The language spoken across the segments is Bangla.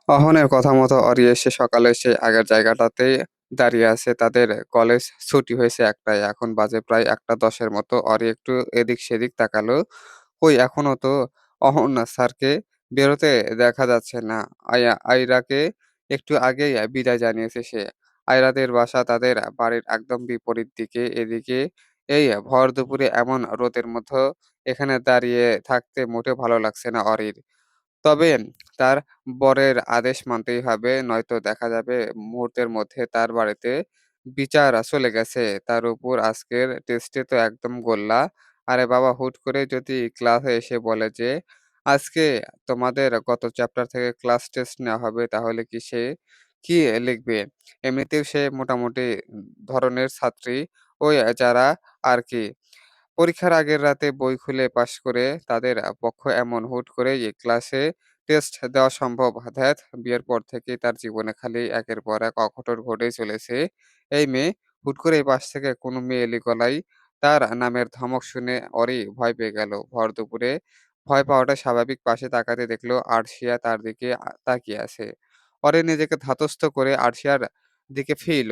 অহনের কথা মতো অরি এসে সকালে সেই আগের জায়গাটাতেই দাঁড়িয়ে আছে। তাদের কলেজ ছুটি হয়েছে ১টায়। এখন বাজে প্রায় ১টা ১০ এর মতো। অরি একটু এদিক সেদিক তাকালো। কই এখনো তো অহন স্যারকে বেরোতে দেখা যাচ্ছে না। আয়রাকে একটু আগেই বিদায় জানিয়েছে সে। আয়রাদের বাসা তাদের বাড়ির একদম বিপরীত দিকে। এদিকে এই ভর দুপুরে এমন রোদের মধ্যেও এখানে দাঁড়িয়ে থাকতে মোটেও ভালো লাগছে না অরির। তবে তার বরের আদেশ মানতেই হবে, নয়তো দেখা যাবে মুহূর্তের মধ্যে তার বাড়িতে বিচার চলে গেছে। তার উপর আজকের টেস্টে তো একদম গোল্লা। আরে বাবা, হুট করে যদি ক্লাসে এসে বলে যে, "আজকে তোমাদের গত চ্যাপ্টার থেকে ক্লাস টেস্ট নেওয়া হবে", তাহলে কি লিখবে? এমনিতেও সে মোটামুটি ধরনের ছাত্রী, ওই যারা আরকি পরীক্ষার আগের রাতে বই খুলে পাস করে তাদের পক্ষ এমন হুট করেই ক্লাসে টেস্ট দেওয়া সম্ভব? ধ্যাত! বিয়ের পর থেকেই তার জীবনে খালি একের পর এক অঘটন ঘটেই চলেছে। এই মেয়ে হুট করেই পাশ থেকে কোনো মেয়েলি গলায় তার নামের ধমক শুনে অরি ভয় পেয়ে গেল। ভর দুপুরে ভয় পাওয়াটা স্বাভাবিক। পাশে তাকাতে দেখলো আরশিয়া তার দিকে তাকিয়ে আছে। অরি নিজেকে ধাতস্থ করে আরশিয়ার দিকে ফিরল।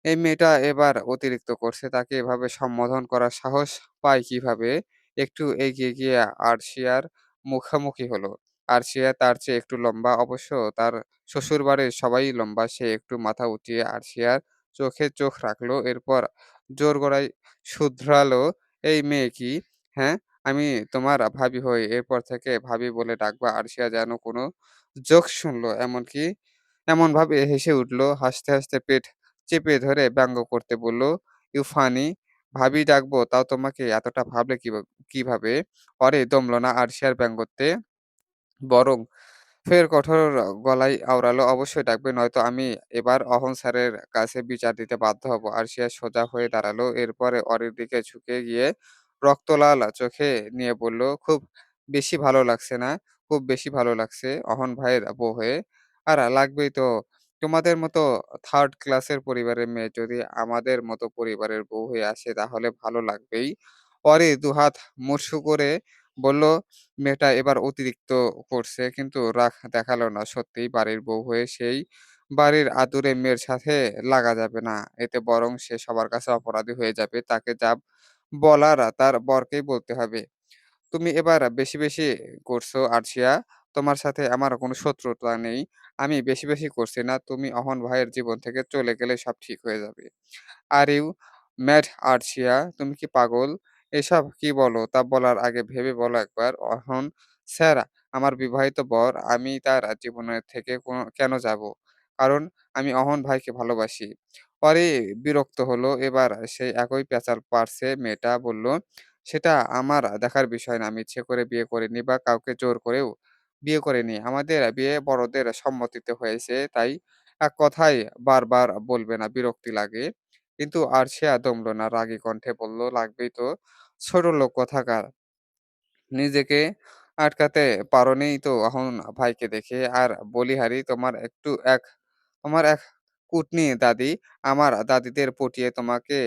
এই মেয়েটা এবার অতিরিক্ত করছে। তাকে এভাবে সম্বোধন করার সাহস পায় কিভাবে? একটু এগিয়ে গিয়ে আরশিয়ার মুখামুখি হলো। আরশিয়া তার চেয়ে একটু লম্বা। অবশ্য তার শ্বশুরবাড়ির সবাই লম্বা। সে একটু মাথা উঁচিয়ে আরশিয়ার চোখে চোখ রাখলো। এরপর জোর গলায় শুধরালো, "এই মেয়ে কি? হ্যাঁ? আমি তোমার ভাবি হই। এরপর থেকে ভাবি বলে ডাকবা।" আরশিয়া যেন কোনো জোকস শুনল এমনভাবে হেসে উঠল। হাসতে পেট চেপে ধরে ব্যঙ্গ করতে বলল, "ইউ ফানি! ভাবি ডাকবো তাও তোমাকে এতটা ভাবলে কিভাবে?" পরে দমল না আরশিয়ার ব্যঙ্গত্বে, বরং ফের কঠোর গলায় আওড়ালো, "অবশ্যই ডাকবে, নয়তো আমি এবার অহন স্যারের কাছে বিচার দিতে বাধ্য হব।" আরশিয়া সোজা হয়ে দাঁড়ালো। এরপরে অরির দিকে ঝুঁকে গিয়ে রক্তলাল চোখে নিয়ে বলল, "খুব বেশি ভালো লাগছে না? খুব বেশি ভালো লাগছে অহন ভাইয়ের বউ হয়ে। আর লাগবেই তো। তোমাদের মতো থার্ড ক্লাসের পরিবারের মেয়ে যদি আমাদের মতো পরিবারের বউ হয়ে আসে তাহলে ভালো লাগবেই।" অরি দুহাত মুঠু করে বলল, মেয়েটা এবার অতিরিক্ত করছে, কিন্তু রাগ দেখালো না। সত্যিই বাড়ির বউ হয়ে সেই বাড়ির আদুরে মেয়ের সাথে লাগা যাবে না। এতে বরং সে সবার কাছে অপরাধী হয়ে যাবে। তাকে যা বলার তার বরকেই বলতে হবে। "তুমি এবার বেশি করছো আরশিয়া। তোমার সাথে আমার কোনো শত্রুতা নেই। আমি বেশি করছি না। তুমি অহন ভাইয়ের জীবন থেকে চলে গেলে সব ঠিক হয়ে যাবে।" "Are you mad Arshia? তুমি কি পাগল? এসব কি বলো? তা বলার আগে ভেবে বলো একবার।" "অহন স্যার আমার বিবাহিত বর। আমি তার জীবনে থেকে কেন যাবো? কারণ আমি অহন ভাইকে ভালোবাসি।" পরে বিরক্ত হলো। এবার সেই একই প্যাচাল পারছে মেয়েটা। বলল, "সেটা আমার দেখার বিষয় না। আমি ইচ্ছে করে বিয়ে করিনি বা কাউকে জোর করেও বিয়ে করিনি। আমাদের বিয়ে বড়দের সম্মতিতে হয়েছে। তাই এক কথায় বারবার বলবে না, বিরক্তি লাগে।" কিন্তু আরশিয়া দমল না। রাগী কণ্ঠে বলল, "লাগবেই তো। ছোটলোক কোথাকার! নিজেকে আটকাতে পারোনি তো অহন ভাইকে দেখে। আর বলিহারি, তোমার এক কুটনি দাদী আমার দাদীদের পটিয়ে তোমাকে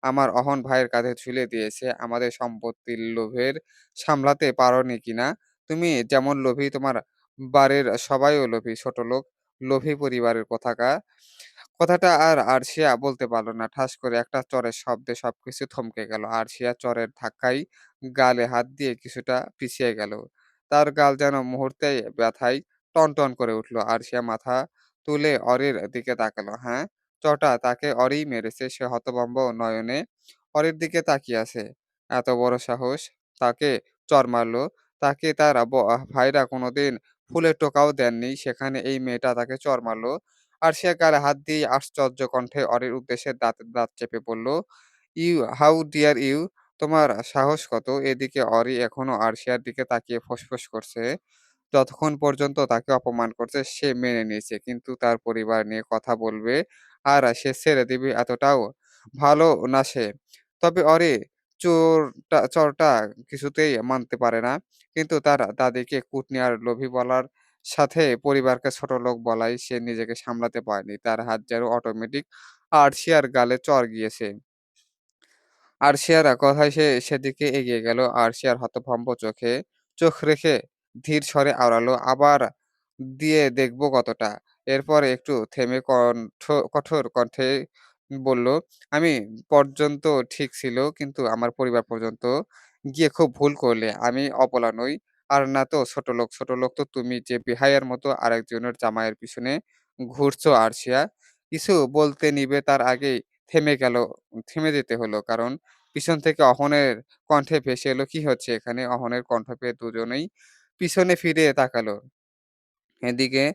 আমার অহন ভাইয়ের কাঁধে ঝুলিয়ে দিয়েছে। আমাদের সম্পত্তির লোভের সামলাতে পারোনি কিনা? তুমি যেমন লোভী, তোমার বাড়ির সবাইও লোভী, ছোটলোক, লোভী পরিবারের কোথাকার।" কথাটা আর আরশিয়া বলতে পারল না। ঠাস করে একটা চড়ের শব্দে সবকিছু থমকে গেল। আরশিয়া চড়ের ধাক্কায় গালে হাত দিয়ে কিছুটা পিছিয়ে গেল। তার গাল যেন মুহূর্তেই ব্যথায় টনটন করে উঠল। আরশিয়া মাথা তুলে অরির দিকে তাকালো। হ্যাঁ, চড়টা তাকে অরিই মেরেছে। সে হতভম্ব নয়নে অরির দিকে তাকিয়ে আছে। এত বড় সাহস! তাকে চড় মারল! তাকে তার ভাইরা কোনোদিন ফুলের টোকাও দেননি। সেখানে এই মেয়েটা তাকে চড় মারল! আরশিয়া গালে হাত দিয়ে আশ্চর্য কণ্ঠে অরির উদ্দেশ্যে দাঁতে দাঁত চেপে বলল, হাউ ডিয়ার ইউ! তোমার সাহস কত?" এদিকে অরি এখনো আরশিয়ার দিকে তাকিয়ে ফোঁসফোঁস করছে। যতক্ষণ পর্যন্ত তাকে অপমান করছে সে মেনে নিয়েছে। কিন্তু তার পরিবার নিয়ে কথা বলবে আর সে ছেড়ে দিবে এতটাও ভালো না সে। তবে অরি চড়টা কিছুতেই মানতে পারে না। কিন্তু তার দাদীকে কুটনি আর লোভী বলার সাথে পরিবারকে ছোটলোক বলায় সে নিজেকে সামলাতে পারেনি। তার হাত যেন অটোমেটিক আরশিয়ার গালে চড় গিয়েছে। আরশিয়ার কথায় সে সেদিকে এগিয়ে গেল। আরশিয়ার হতভম্ব চোখে চোখ রেখে ধীর স্বরে আওড়ালো, দিয়ে দেখব কতটা। এরপর একটু থেমে কঠোর কণ্ঠে বলল, "আমি পর্যন্ত ঠিক ছিল, কিন্তু আমার পরিবার পর্যন্ত গিয়ে খুব ভুল করলে। আমি অবলা নই। আর না তো ছোটলোক। ছোটলোক তো তুমি যে বেহাইয়ার মতো আরেকজনের জামাইয়ের পিছনে ঘুরছো আরশিয়া।" কিছু বলতে নিবে তার আগেই থেমে গেল। থেমে যেতে হলো। কারণ পিছন থেকে অহনের কণ্ঠে ভেসে এলো, "কি হচ্ছে এখানে?" অহনের কণ্ঠ পেয়ে দুজনেই পিছনে ফিরে তাকালো। এদিকে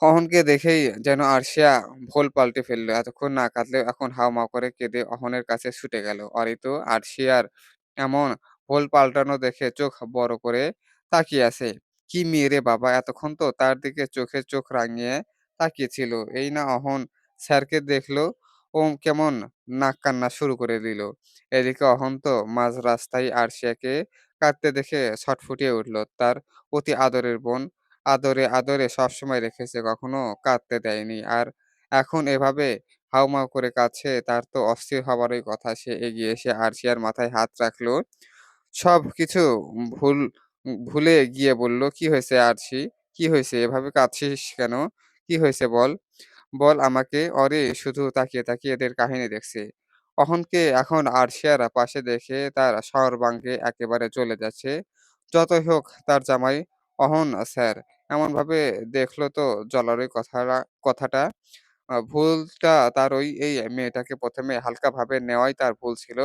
অহনকে দেখেই যেন আরশিয়া ভোল পাল্টে ফেলল। এতক্ষণ না কাঁদলেও এখন হাউমাউ করে কেঁদে অহনের কাছে ছুটে গেল। অরিতো আরশিয়ার এমন ভোল পাল্টানো দেখে চোখ বড় করে তাকিয়ে আছে। কি মেয়ে রে বাবা! এতক্ষণ তো তার দিকে চোখে চোখ রাঙিয়ে তাকিয়ে ছিল। এই না অহন স্যারকে দেখল, ও কেমন নাক কান্না শুরু করে দিল। এদিকে অহন তো মাঝ রাস্তায় আরশিয়াকে কাঁদতে দেখে ছটফটিয়ে উঠল। তার অতি আদরের বোন। আদরে সবসময় রেখেছে, কখনো কাঁদতে দেয়নি। আর এখন এভাবে হাউমাউ করে কাঁদছে, তার তো অস্থির হবারই কথা। সে এগিয়ে এসে আরশিয়ার মাথায় হাত রাখলো। সবকিছু ভুলে গিয়ে বলল, "কি হয়েছে আরশি? কি হয়েছে? এভাবে কাঁদছিস কেন? কি হয়েছে বল? বল আমাকে।" অরি শুধু তাকিয়ে এদের কাহিনী দেখছে। অহনকে এখন আরশিয়ার পাশে দেখে তার সর্বাঙ্গে একেবারে জ্বলে যাচ্ছে। যতই হোক তার জামাই অহন স্যার। এমনভাবে দেখল তো জ্বলারই কথাটা। ভুলটা তার এই মেয়েটাকে ১ম এ হালকাভাবে নেওয়াই তার ভুল ছিল।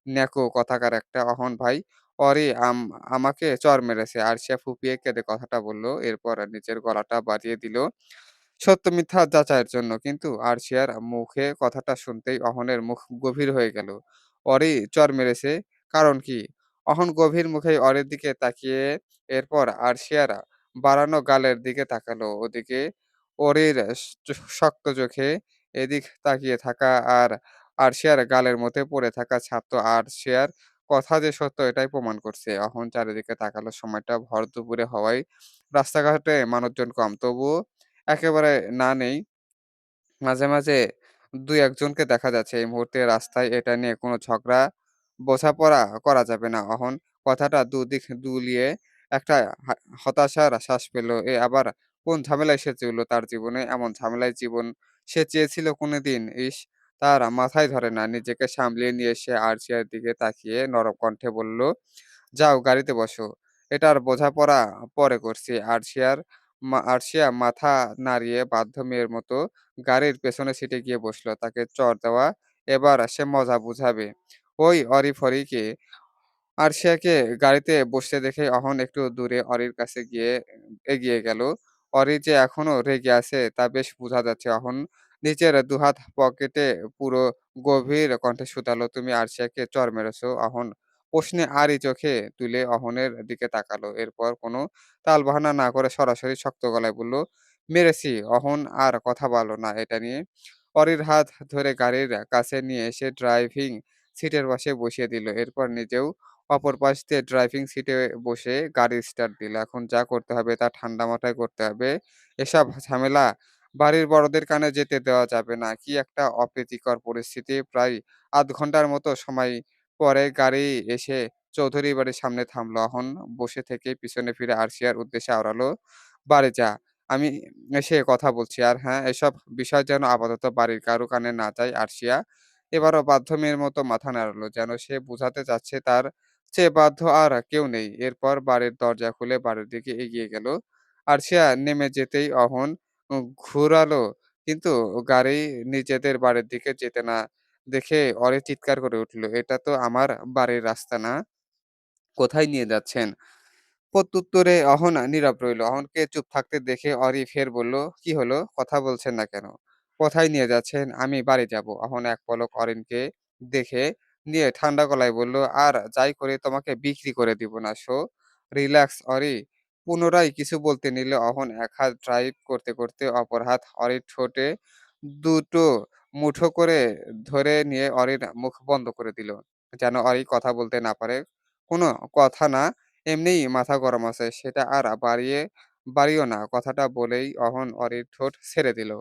নেকো কথাকার একটা অহন ভাই। ওরই আমাকে চড় মেরেছে। আরশিয়া ফুঁপিয়ে কেঁদে কথাটা বলল। এরপর নিজের গলাটা বাড়িয়ে দিল সত্য মিথ্যা যাচাইয়ের জন্য। কিন্তু আরশিয়ার মুখে কথাটা শুনতেই অহনের মুখ গভীর হয়ে গেল। ওরই চড় মেরেছে? কারণ কি? অহন গভীর মুখে অরির দিকে তাকিয়ে এরপর আরশিয়ার বাড়ানো গালের দিকে তাকালো। ওদিকে ওরির শক্ত চোখে এদিক তাকিয়ে থাকা আর আরশিয়ার গালের মধ্যে পড়ে থাকা ছাপ তো আরশিয়ার কথা যে সত্য এটাই প্রমাণ করছে। অহন চারিদিকে তাকালো। সময়টা ভর দুপুরে হওয়ায় রাস্তাঘাটে মানুষজন কম। তবুও একেবারে না নেই। মাঝে মাঝে ২-১ জনকে দেখা যাচ্ছে। এই মুহূর্তে রাস্তায় এটা নিয়ে কোনো ঝগড়া বোঝাপড়া করা যাবে না। অহন কথাটা দুদিক দুলিয়ে একটা হা হতাশার শ্বাস পেল। এ আবার কোন ঝামেলায় সে জড়িল তার জীবনে? এমন ঝামেলায় জীবন সে চেয়েছিল কোনদিন? ইস! তার মাথায় ধরে না। নিজেকে সামলিয়ে নিয়ে সে আরশিয়ার দিকে তাকিয়ে নরম কণ্ঠে বলল, "যাও গাড়িতে বসো। এটার বোঝাপড়া পরে করছি।" আরশিয়া মাথা নাড়িয়ে বাধ্য মেয়ের মতো গাড়ির পেছনের সিটে গিয়ে বসল। তাকে চড় দেওয়া এবার সে মজা বুঝাবে। ওই অরি-ফরিকে আরশিয়াকে গাড়িতে বসতে দেখে অহন একটু দূরে অরির কাছে গিয়ে এগিয়ে গেল। অরি যে এখনো রেগে আছে তা বেশ বোঝা যাচ্ছে। অহন নিজের দুহাত পকেটে পুরো গভীর কণ্ঠে শুধালো, "তুমি আরশিয়াকে চড় মেরেছো?" অহন প্রশ্নে আড়ি চোখে তুলে অহনের দিকে তাকালো। এরপর কোনো টালবাহানা না করে সরাসরি শক্ত গলায় বলল, "মেরেছি।" অহন আর কথা বাড়ল না এটা নিয়ে। অরির হাত ধরে গাড়ির কাছে নিয়ে এসে ড্রাইভিং সিটের পাশে বসিয়ে দিল। এরপর নিজেও অপর পাশ দিয়ে ড্রাইভিং সিটে বসে গাড়ি স্টার্ট দিল। এখন যা করতে হবে তা ঠান্ডা মাথায় করতে হবে। এসব ঝামেলা বাড়ির বড়দের কানে যেতে দেওয়া যাবে না। কি একটা অপ্রীতিকর পরিস্থিতি! প্রায় ০.৫ ঘন্টার মতো সময় পরে গাড়ি এসে চৌধুরী বাড়ির সামনে থামল। অহন বসে থেকেই পিছনে ফিরে আরশিয়ার উদ্দেশ্যে আওড়ালো, "বাড়ি যা। আমি এসে কথা বলছি। আর হ্যাঁ, এসব বিষয় যেন আপাতত বাড়ির কারো কানে না যায়।" আরশিয়া এবারও বাধ্য মেয়ের মতো মাথা নাড়ালো। যেন সে বুঝাতে চাচ্ছে তার চেয়ে বাধ্য আর কেউ নেই। এরপর বাড়ির দরজা খুলে বাড়ির দিকে এগিয়ে গেল। আরশিয়া নেমে যেতেই অহন ঘুরালো। কিন্তু গাড়ি নিজেদের বাড়ির দিকে যেতে না দেখে অরে চিৎকার করে উঠল, "এটা তো আমার বাড়ির রাস্তা না! কোথায় নিয়ে যাচ্ছেন?" প্রত্যুত্তরে অহন নীরব রইল। অহনকে চুপ থাকতে দেখে অরি ফের বলল, "কি হলো? কথা বলছেন না কেন? কোথায় নিয়ে যাচ্ছেন?" "আমি বাড়ি যাবো।" অহন এক পলক অরিনকে দেখে নিয়ে ঠান্ডা গলায় বলল, "আর যাই করি তোমাকে বিক্রি করে দিব না। So relax Ori." পুনরায় কিছু বলতে নিলে অহন এক হাত ড্রাইভ করতে অপর হাত অরির ঠোঁটে দুটো মুঠো করে ধরে নিয়ে অরির মুখ বন্ধ করে দিল। যেন অরি কথা বলতে না পারে। "কোনো কথা না। এমনিই মাথা গরম আছে, সেটা আর বাড়িও না।" কথাটা বলেই অহন অরির ঠোঁট ছেড়ে দিল।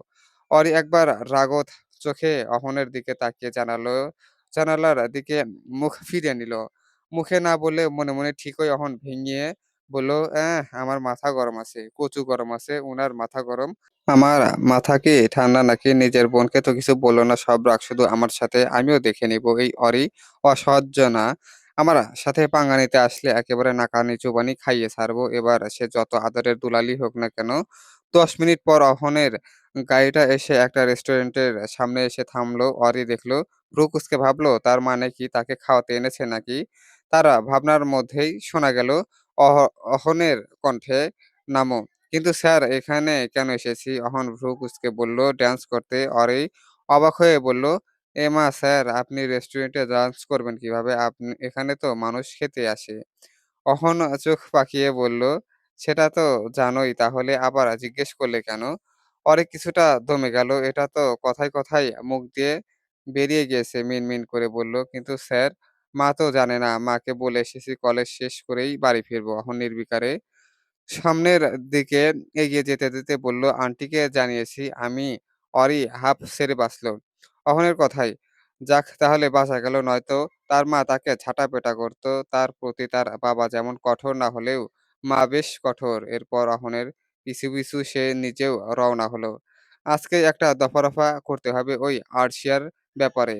অরি একবার রাগত চোখে অহনের দিকে তাকিয়ে জানালার দিকে মুখ ফিরিয়ে নিল। মুখে না বললে মনে ঠিকই অহন ভেঙিয়ে বলল, আমার মাথা গরম আছে, কচু গরম আছে, উনার মাথা গরম। আমার মাথা কি ঠান্ডা নাকি? নিজের বোনকে তো কিছু বলল না, সব রাগ শুধু আমার সাথে। আমিও দেখে নিব। এই অরি অসহ্য না। আমার সাথে পাঙ্গা নিতে আসলে একেবারে নাকানি চুবানি খাইয়ে ছাড়বো। এবার সে যত আদরের দুলালি হোক না কেন। ১০ মিনিট পর অহনের গাড়িটা এসে একটা রেস্টুরেন্টের সামনে এসে থামলো। অরি দেখলো, ভ্রু কুঁচকে ভাবলো তার মানে কি তাকে খাওয়াতে এনেছে নাকি? তার ভাবনার মধ্যেই শোনা গেল অহনের কণ্ঠে, "নামো।" "কিন্তু স্যার এখানে কেন এসেছি?" অহন ভ্রু কুঁচকে বলল, "ডান্স করতে।" অরি অবাক হয়ে বলল, "এমা স্যার আপনি রেস্টুরেন্টে ডান্স করবেন কিভাবে? এখানে তো মানুষ খেতে আসে।" অহন চোখ পাকিয়ে বলল, "সেটা তো জানোই, তাহলে আবার জিজ্ঞেস করলে কেন?" অরিক কিছুটা দমে গেল। এটা তো কথায়, কথায় মুখ দিয়ে বেরিয়ে গিয়েছে। মিনমিন করে বলল, "কিন্তু স্যার, মা তো জানে না। মাকে বলে এসেছি কলেজ শেষ করেই বাড়ি ফিরবো।" অহন নির্বিকারে সামনের দিকে এগিয়ে যেতে বলল, "আন্টিকে জানিয়েছি আমি।" অরি হাঁফ ছেড়ে বাঁচল অহনের কথায়। যাক তাহলে বাঁচা গেল, নয়তো তার মা তাকে ঝাঁটাপেটা করত। তার প্রতি তার বাবা যেমন কঠোর না হলেও মা বেশ কঠোর। এরপর অহনের পিছু সে নিজেও রওনা হলো। আজকে একটা দফা-রফা করতে হবে ওই আরশিয়ার ব্যাপারে।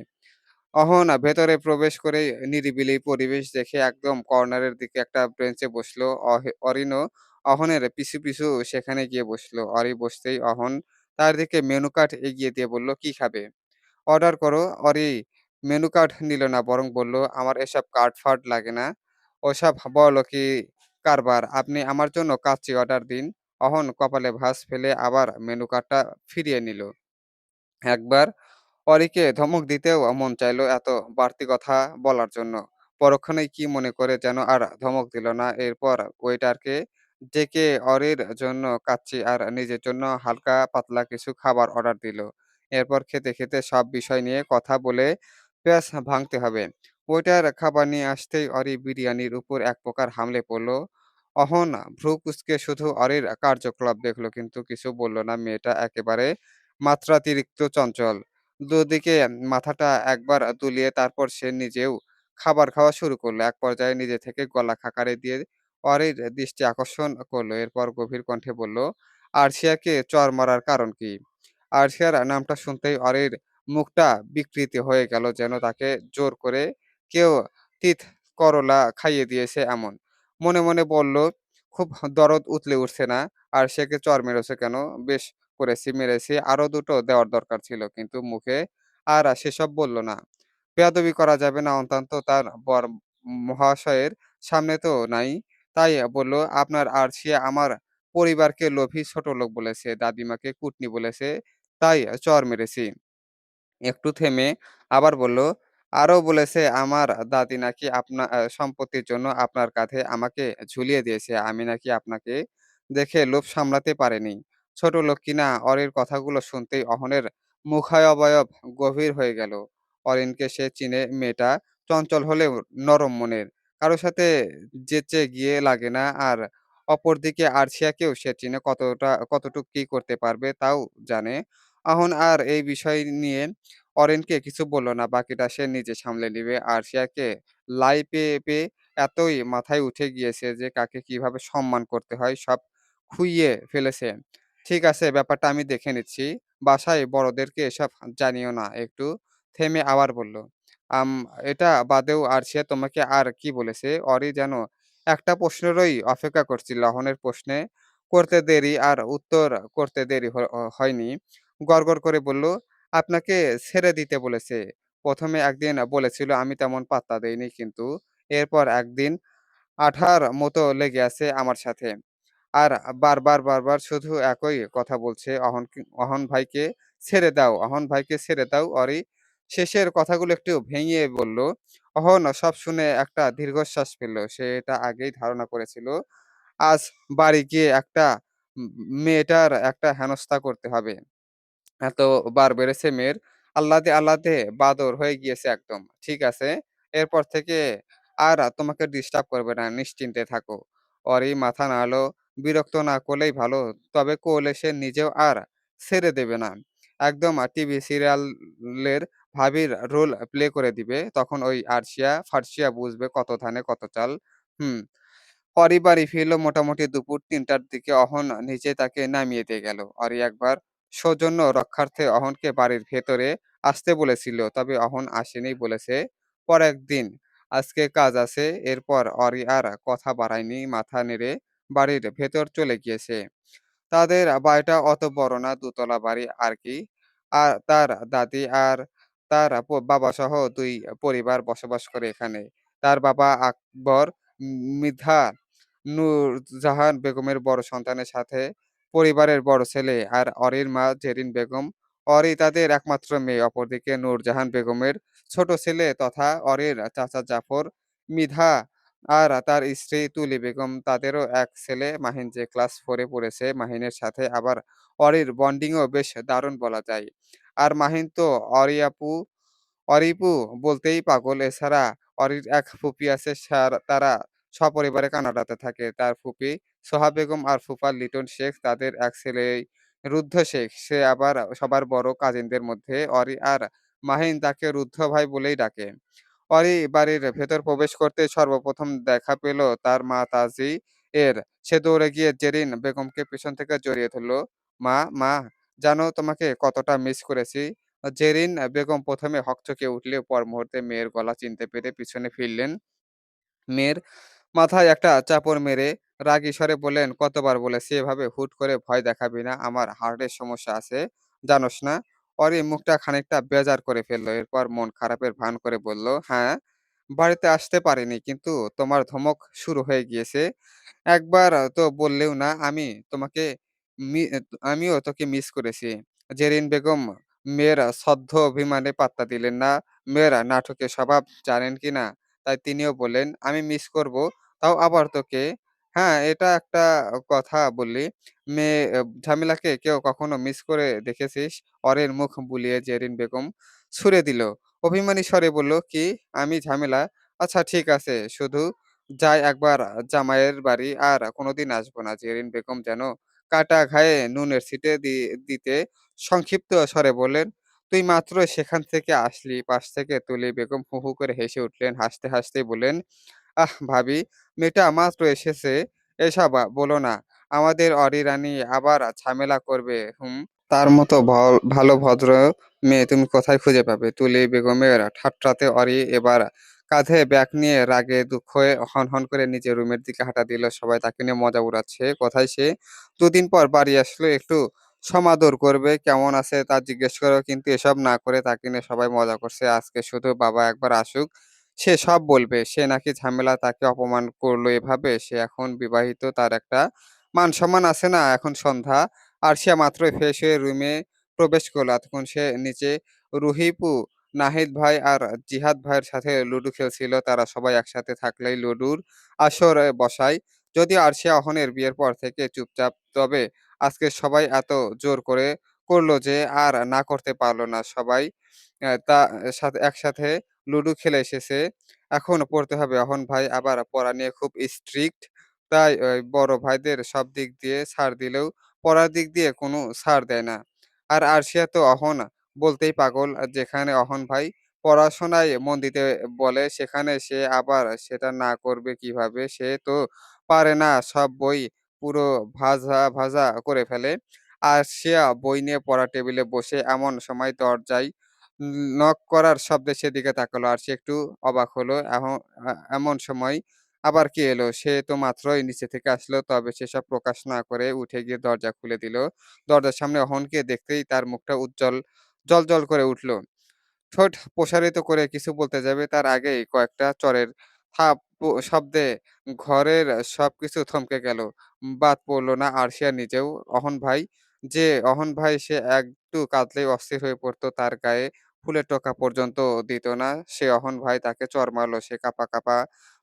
অহনা ভেতরে প্রবেশ করেই নিরিবিলি পরিবেশ দেখে একদম কর্নারের দিকে একটা বেঞ্চে বসলো। অরিনও অহনের পিছু সেখানে গিয়ে বসলো। অরি বসতেই অহন তার দিকে মেনু কার্ড এগিয়ে দিয়ে বলল, "কি খাবে? অর্ডার করো।" অরি মেনু কার্ড নিল না, বরং বলল, "আমার এসব কার্ড-ফার্ড লাগে না। ওসব বড়লোকি কারবার। আপনি আমার জন্য কাচ্চি অর্ডার দিন।" অহন কপালে ভাঁজ ফেলে আবার মেনু কার্ডটা ফিরিয়ে নিল। একবার অরিকে ধমক দিতেও মন চাইলো এত বাড়তি কথা বলার জন্য। পরক্ষণেই কি মনে করে যেন আর ধমক দিল না। এরপর ওয়েটারকে ডেকে অরির জন্য কাচ্চি আর নিজের জন্য হালকা পাতলা কিছু খাবার অর্ডার দিল। এরপর খেতে সব বিষয় নিয়ে কথা বলে পেঁয়াজ ভাঙতে হবে। ওয়েটার খাবার নিয়ে আসতেই অরি বিরিয়ানির উপর এক প্রকার হামলে পড়ল। অহন ভ্রু কুঁচকে শুধু অরির কার্যকলাপ দেখল, কিন্তু কিছু বলল না। মেয়েটা একেবারে মাত্রাতিরিক্ত চঞ্চল। দুদিকে মাথাটা একবার দুলিয়ে তারপর সে নিজেও খাবার খাওয়া শুরু করল। এক পর্যায়ে নিজে থেকে গলা খাকারি দিয়ে অরির দৃষ্টি আকর্ষণ করল। এরপর গভীর কণ্ঠে বলল, "আরশিয়াকে চড় মারার কারণ কি?" আরশিয়ার নামটা শুনতেই অরির মুখটা বিকৃতি হয়ে গেল, যেন তাকে জোর করে কেউ তিত করলা খাইয়ে দিয়েছে এমন। মনে বলল, "খুব দরদ উতলে উঠছে না? আরশিয়াকে চড় মেরেছ কেন?" "বেশ করেছি, মেরেছি। আরো দুটো দেওয়ার দরকার ছিল।" কিন্তু মুখে আর সেসব বলল না। বেয়াদবি করা যাবে না, অন্তত তার বর মহাশয়ের সামনে তো নাই। তাই বলল, "আপনার আরশিয়া আমার পরিবারকে লোভী ছোটলোক বলেছে, দাদিমাকে কুটনি বলেছে, তাই চড় মেরেছি।" একটু থেমে আবার বলল, "আরো বলেছে আমার দাদি নাকি সম্পত্তির জন্য আপনার কাঁধে আমাকে ঝুলিয়ে দিয়েছে। আমি নাকি আপনাকে দেখে লোভ সামলাতে পারিনি।" ছোটলোক কিনা! অরির কথাগুলো শুনতেই অহনের মুখায়বয়ব গভীর হয়ে গেল। অরিনকে সে চিনে, মেয়েটা চঞ্চল হলেও নরম মনের। কারো সাথে যেচে গিয়ে লাগে না। আর অপরদিকে আরশিয়াকেও সে চিনে, কতটুক কি করতে পারবে তাও জানে। অহন আর এই বিষয় নিয়ে অরেনকে কিছু বলল না। বাকিটা সে নিজে সামলে নিবে। আরশিয়াকে লাই পেয়ে এতই মাথায় উঠে গিয়েছে যে কাকে কিভাবে সম্মান করতে হয় সব খুইয়ে ফেলেছে। "ঠিক আছে, ব্যাপারটা আমি দেখে নিচ্ছি। বাসায় বড়দেরকে এসব জানিও না।" একটু থেমে আবার বলল, আম "এটা বাদেও আরশিয়া তোমাকে আর কি বলেছে?" অরি যেন একটা প্রশ্নেরই অপেক্ষা করছিল। অহনের প্রশ্নে করতে দেরি আর উত্তর করতে দেরি হয়নি। গড়গড় করে বলল, "আপনাকে ছেড়ে দিতে বলেছে। ১ম এ একদিন বলেছিল, আমি তেমন পাত্তা দেইনি। কিন্তু এরপর একদিন আঠার মতো লেগে আছে আমার সাথে। আর বারবার শুধু একই কথা বলছে, অহন ভাইকে ছেড়ে দাও, অহন ভাইকে ছেড়ে দাও।" অরি শেষের কথাগুলো একটু ভেঙে বলল। অহন সব শুনে একটা দীর্ঘশ্বাস ফেলল। সে এটা আগেই ধারণা করেছিল। আজ বাড়ি গিয়ে একটা উম মেয়েটার একটা হেনস্থা করতে হবে। এত বার বেড়েছে মেয়ের। আহ্লাদে বাদর হয়ে গিয়েছে একদম। "ঠিক আছে, এরপর থেকে আর তোমাকে ডিস্টার্ব করবে না। নিশ্চিন্তে থাকো।" অরি মাথা নাড়ল। বিরক্ত না করলেই ভালো। তবে করলে সে নিজেও আর ছেড়ে দেবে না। একদম টিভি সিরিয়ালের ভাবির রোল প্লে করে দিবে। তখন ওই আরশিয়া ফারশিয়া বুঝবে কত ধানে কত চাল। হুম। অরি বাড়ি ফিরল মোটামুটি দুপুর ৩টার দিকে। অহন নিজে তাকে নামিয়ে দিয়ে গেল। অরি একবার সৌজন্য রক্ষার্থে অহনকে বাড়ির ভেতরে আসতে বলেছিল। তবে অহন আসেনি বলেছে পরের দিন। আজকে কাজ আছে। এরপর অরি আর কথা বাড়ায়নি। মাথা নেড়ে বাড়ির ভেতর চলে গিয়েছে। তাদের বাড়িটা অত বড় না, দোতলা বাড়ি আরকি। আর তার দাদি আর তার বাবাসহ ২ পরিবার বসবাস করে এখানে। তার বাবা আকবর মৃধা নূরজাহান বেগমের বড় সন্তানের সাথে পরিবারের বড় ছেলে। আর অরির মা জেরিন বেগম। অরি তাদের একমাত্র মেয়ে। অপরদিকে নূরজাহান বেগমের ছোট ছেলে তথা অরির চাচা জাফর মৃধা আর তার স্ত্রী তুলি বেগম, তাদেরও এক ছেলে মাহিন, যে ক্লাস 4 এ পড়েছে। মাহিনের সাথে আবার অরির বন্ডিংও বেশ দারুণ বলা যায়। আর মাহিন তো অরিয়াপু অরিপু বলতেই পাগল। এছাড়া অরির এক ফুপি আছে, তারা সপরিবারে কানাডাতে থাকে। তার ফুপি সোহা বেগম আর ফুফা লিটন শেখ, তাদের এক ছেলেই রুদ্ধ শেখ। সে আবার সবার বড় কাজিনদের মধ্যে। অরি আর মাহিন তাকে রুদ্ধ ভাই বলেই ডাকে। অরি বাড়ির ভেতর প্রবেশ করতে সর্বপ্রথম দেখা পেল তার মা তাজি এর। সে দৌড়ে গিয়ে জেরিন বেগমকে পেছন থেকে জড়িয়ে ধরল। "মা, মা, জানো তোমাকে কতটা মিস করেছি।" জেরিন বেগম ১ম এ হকচকিয়ে উঠলেও পর মুহূর্তে মেয়ের গলা চিনতে পেরে পিছনে ফিরলেন। মেয়ের মাথায় একটা চাপড় মেরে রাগী স্বরে বললেন, "কতবার বলেছি এভাবে হুট করে ভয় দেখাবি না। আমার হার্টের সমস্যা আছে, জানোস না?" পরে মুখটা খানিকটা বেজার করে ফেলল। এরপর মন খারাপের ভান করে বলল, "হ্যাঁ, বাড়িতে আসতে পারিনি, কিন্তু তোমার ধমক শুরু হয়ে গিয়েছে। একবার তো বললেও না, মি আমিও তোকে মিস করেছি।" জেরিন বেগম মেয়ের সদ্য অভিমানে পাত্তা দিলেন না। মেয়ের নাটকীয় স্বভাব জানেন কিনা, তাই তিনিও বললেন, "আমি মিস করব, তাও আবার তোকে। হ্যাঁ, এটা একটা কথা বললি, মেয়ে ঝামেলাকে কেউ কখনো মিস করে দেখেছিস?" অরের মুখ বুলিয়ে জেরিন বেগম ছুড়ে দিল। অভিমানী স্বরে বলল, "কি? আমি ঝামেলা? আচ্ছা ঠিক আছে, শুধু যাই একবার জামাইয়ের বাড়ি, আর কোনদিন আসব না।" জেরিন বেগম যেন কাটা ঘায়ে নুনের ছিটে দিতে সংক্ষিপ্ত স্বরে বললেন, "তুই মাত্র সেখান থেকে আসলি।" পাশ থেকে তুলি বেগম হু, হু করে হেসে উঠলেন। হাসতে, হাসতেই বললেন, "আহ ভাবি, মেয়েটা মাত্র এসেছে। এসব বলো না। আমাদের অরি রানী আবার ঝামেলা করবে, হুম? তার মতো ভালো ভদ্র মেয়ে তুমি কোথায় খুঁজে পাবে?" তুলি বেগমের ঠাট্টাতে অরি এবার কাঁধে ব্যাগ নিয়ে রাগে দুঃখে হনহন করে নিজের রুমের দিকে হাঁটা দিল। সবাই তাকে নিয়ে মজা উড়াচ্ছে। কোথায় সে? দুদিন পর বাড়ি আসলো, একটু সমাদর করবে, কেমন আছে তা জিজ্ঞেস করো। কিন্তু এসব না করে তাকে নিয়ে সবাই মজা করছে। আজকে শুধু বাবা একবার আসুক, সে সব বলবে। সে নাকি ঝামেলা, তাকে অপমান করলো এভাবে। সে এখন বিবাহিত, তার একটা মান-সম্মান আছে না? এখন সন্ধ্যা। আরশিয়া মাত্রই ফ্রেশ হয়ে রুমে প্রবেশ করল। এতক্ষণ সে নিচে রুহিপু, নাহিদ ভাই আর জিহাদ ভাইয়ের সাথে লুডু খেলছিল। তারা সবাই একসাথে থাকলেই লুডুর আসরে বসায়। যদিও আরশিয়া অহনের বিয়ের পর থেকে চুপচাপ, তবে আজকে সবাই এত জোর করে করল যে আর না করতে পারল না। সবাই তা সাথে একসাথে লুডু খেলে এসেছে। এখন পড়তে হবে। অহন ভাই আবার পড়া নিয়ে খুব স্ট্রিক্ট। তাই বড় ভাইদের সব দিক দিয়ে ছাড় দিলেও পড়ার দিক দিয়ে কোনো ছাড় দেয় না। আর আরশিয়া তো অহন বলতেই পাগল। যেখানে অহন ভাই পড়াশোনায় মন দিতে বলে, সেখানে সে আবার সেটা না করবে কিভাবে? সে তো পারে না, সব বই পুরো ভাজা, ভাজা করে ফেলে। আরশিয়া বই নিয়ে পড়ার টেবিলে বসে এমন সময় দরজায় নক করার শব্দে সেদিকে তাকালো। আরশি একটু অবাক হলো। এমন সময় আবার কে এলো? সে তো মাত্রই নিচে থেকে আসলো। তবে সেসব প্রকাশ না করে উঠে গিয়ে দরজা খুলে দিল। দরজার সামনে অহনকে দেখতেই তার মুখটা জ্বলজ্বল করে উঠল। ঠোঁট প্রসারিত করে কিছু বলতে যাবে, তার আগেই কয়েকটা চড়ের শব্দে ঘরের সবকিছু থমকে গেল। বাদ পড়ল না আরশিয়া নিজেও। অহন ভাই অহন ভাই, সে একটু কাঁদলেই অস্থির হয়ে পড়ত। তার গায়ে ফুলের টোকা পর্যন্ত দিত না। সে অহন ভাই তাকে চড় মারল। সে কাঁপা, কাঁপা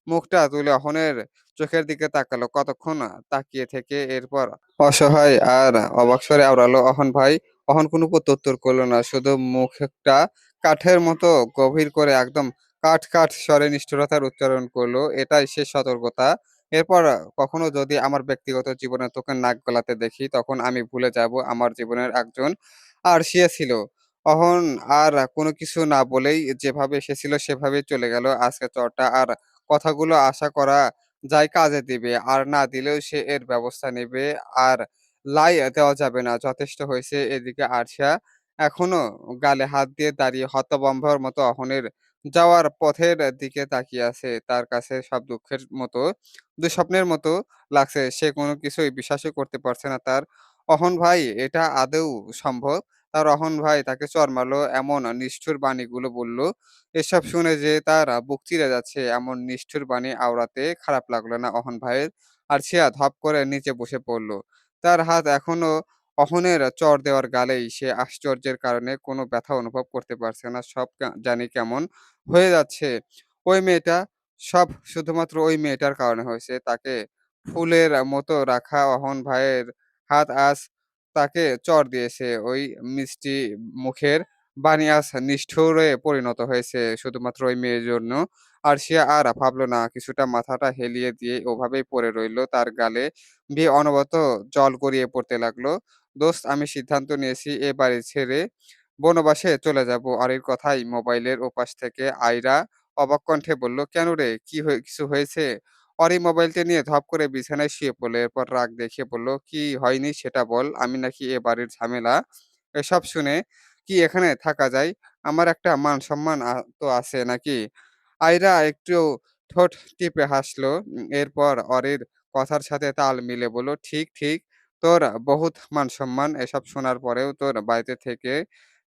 মুখটা তুলে অহনের চোখের দিকে তাকালো। কতক্ষণ তাকিয়ে থেকে এরপর অসহায় আর অবাক স্বরে আওড়ালো, "অহন ভাই।" অহন কোনো প্রত্যুত্তর করল না। শুধু মুখটা কাঠের মতো গভীর করে একদম কাঠ, কাঠ স্বরে নিষ্ঠুরতার উচ্চারণ করলো। এটাই শেষ সতর্কতা। এরপর কখনো যদি আমার ব্যক্তিগত জীবনে তোকে নাক গলাতে দেখি, তখন আমি ভুলে যাবো আমার জীবনের একজন আরশিয়া ছিল। অহন আর কোনো কিছু না বলেই যেভাবে এসেছিল সেভাবেই চলে গেল। আজকে চড়টা আর কথাগুলো আশা করা যাই কাজে দিবে। আর না দিলেও সে এর ব্যবস্থা নেবে। আর লাই দেওয়া যাবে না। যথেষ্ট হইছে। এদিকে আরশিয়া এখনো গালে হাত দিয়ে দাঁড়িয়ে হতভম্বর মতো অহনের যাওয়ার পথের দিকে তাকিয়ে আছে। তার কাছে সব দুঃখের মতো, দুঃস্বপ্নের মতো লাগছে। সে কোনো কিছুই বিশ্বাসই করতে পারছে না তার অহন ভাই এটা আদৌ সম্ভব? তার অহন ভাই তাকে চড় মারলো, এমন নিষ্ঠুর বাণীগুলো বলল। এসব শুনে যে তার বুক চিড়ে যাচ্ছে এমন নিষ্ঠুর বাণী আওড়াতে খারাপ লাগলো না অহন ভাইয়ের। আরশিয়া ধপ করে নিচে বসে পড়ল। তার হাত এখনো অহনের চড় দেওয়ার গালেই। সে আশ্চর্যের কারণে কোনো ব্যথা অনুভব করতে পারছে না। সব জানি কেমন হয়ে যাচ্ছে। ওই মেয়েটা, সব শুধুমাত্র ওই মেয়েটার কারণে হয়েছে। তাকে ফুলের মতো রাখা অহন ভাইয়ের হাত আজ তাকে চড় দিয়েছে। ওই মিষ্টি মুখের বাণী আজ নিষ্ঠুরে পরিণত হয়েছে শুধুমাত্র ওই মেয়ের জন্য। আরশিয়া আর ভাবল না। কিছুটা মাথাটা হেলিয়ে দিয়ে ওভাবেই পড়ে রইল। তার গালে বেয়ে অনবরত জল গড়িয়ে পড়তে লাগলো। "দোস্ত আমি সিদ্ধান্ত নিয়েছি এ বাড়ি ছেড়ে বনবাসে চলে যাবো।" অরির কথায় মোবাইলের ওপাশ থেকে আয়রা অবাক কণ্ঠে বলল, "কেন রে? কি কিছু হয়েছে?" অরি মোবাইলটা নিয়ে ধপ করে বিছানায় শুয়ে পড়ল। এরপর রাগ দেখিয়ে বলল, "কি হয়নি সেটা বল। আমি নাকি এ বাড়ির ঝামেলা?" এসব শুনে কি এখানে থাকা যায়? আমার একটা মান-সম্মান তো আছে নাকি? আয়রা একটু ঠোঁট টিপে হাসলো। এরপর অরির কথার সাথে তাল মিলিয়ে বলল, "ঠিক, ঠিক। তোর বহুত মান-সম্মান। এসব শোনার পরেও তোর বাড়িতে থেকে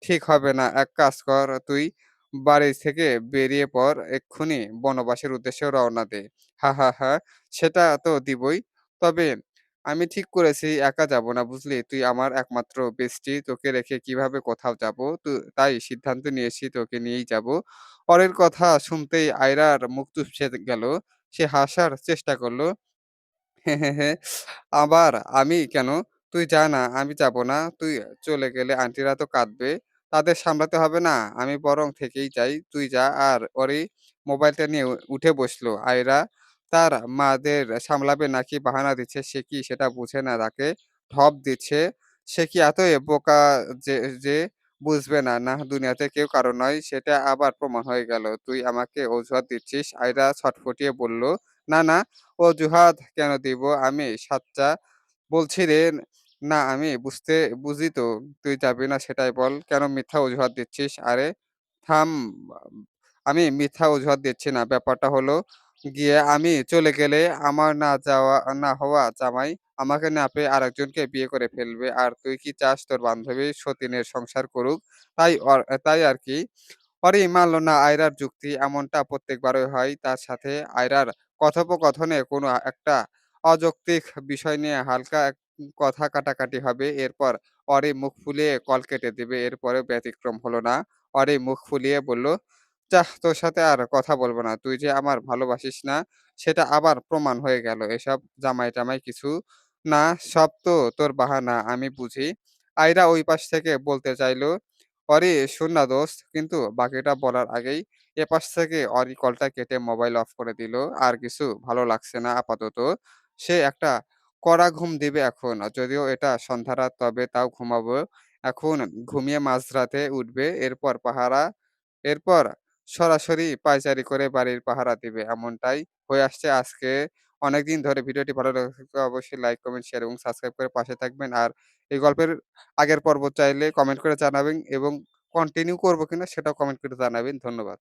ঠিক হবে না। এক কাজ কর তুই বাড়ি থেকে বেরিয়ে পড়। এক্ষুনি বনবাসের উদ্দেশ্যে রওনা দে।" হা, হা, হা! সেটা তো দিবই। তবে আমি ঠিক করেছি একা যাব না বুঝলি? তুই আমার একমাত্র বেস্টি। তোকে রেখে কিভাবে কোথাও যাব? তাই সিদ্ধান্ত নিয়েছি তোকে নিয়েই যাব। পরের কথা শুনতেই আয়রার মুখ চুপসে গেল। সে হাসার চেষ্টা করল। হ্যাঁ, হ্যাঁ, হ্যাঁ। আবার আমি কেন? তুই যা না, আমি যাবো না। তুই চলে গেলে আন্টিরা তো কাঁদবে। তাদের সামলাতে হবে না? আমি বরং থেকেই যাই। তুই যা। আর ওরই মোবাইলটা নিয়ে উঠে বসলো। আয়রা তার মাদের সামলাবে নাকি বাহানা দিচ্ছে সে কি সেটা বুঝে না তাকে ঢপ দিচ্ছে। সে কি এতই বোকা যে যে বুঝবে না, না দুনিয়াতে কেউ কারো নয় সেটা আবার প্রমাণ হয়ে গেল। তুই আমাকে অজুহাত দিচ্ছিস। আয়রা ছটফটিয়ে বলল, "না, না অজুহাত কেন দিব? আমি সাচ্চা বলছি রে। না আমি বুঝি তো তুই যাবি না সেটাই বল। কেন মিথ্যা অজুহাত দিচ্ছিস? আরে থাম। আমি মিথ্যা অজুহাত দিচ্ছি না। ব্যাপারটা হলো গিয়ে আমি চলে গেলে আমার না হওয়া জামাই আমাকে না পেয়ে আরেকজনকে বিয়ে করে ফেলবে। আর তুই কি চাস তোর বান্ধবী সতীনের সংসার করুক? তাই আরকি। পরেই মানল না আয়রার যুক্তি। এমনটা প্রত্যেকবারই হয়। তার সাথে আয়রার কথোপকথনে কোনো একটা অযৌক্তিক বিষয় নিয়ে হালকা কথা কাটাকাটি হবে। এরপর অরি মুখ ফুলিয়ে কল কেটে দিবে। এরপরেও ব্যতিক্রম হলো না। অরি মুখ ফুলিয়ে বলল, "যাহ! তোর সাথে আর কথা বলব না। তুই যে আমার ভালোবাসিস না সেটা আবার প্রমাণ হয়ে গেল। এসব জামাই-টামাই কিছু না, সব তো তোর বাহানা আমি বুঝি।" আয়রা ওই পাশ থেকে বলতে চাইল, "অরে শোন না দোস্ত" কিন্তু বাকিটা বলার আগেই এপাশ থেকে অরি কলটা কেটে মোবাইল অফ করে দিল। আর কিছু ভালো লাগছে না আপাতত। সে একটা কড়া ঘুম দিবে এখন। যদিও এটা সন্ধ্যা রাত তবে তাও ঘুমাবো। এখন ঘুমিয়ে মাঝরাতে উঠবে। এরপর সরাসরি পায়চারি করে বাড়ির পাহারা দিবে। এমনটাই হয়ে আসছে আজকে অনেকদিন ধরে। ভিডিওটি ভালো লেগে থাকলে অবশ্যই লাইক, কমেন্ট, শেয়ার এবং সাবস্ক্রাইব করে পাশে থাকবেন। আর এই গল্পের আগের পর্ব চাইলে কমেন্ট করে জানাবেন এবং কন্টিনিউ করব কিনা সেটাও কমেন্ট করে জানাবেন। ধন্যবাদ।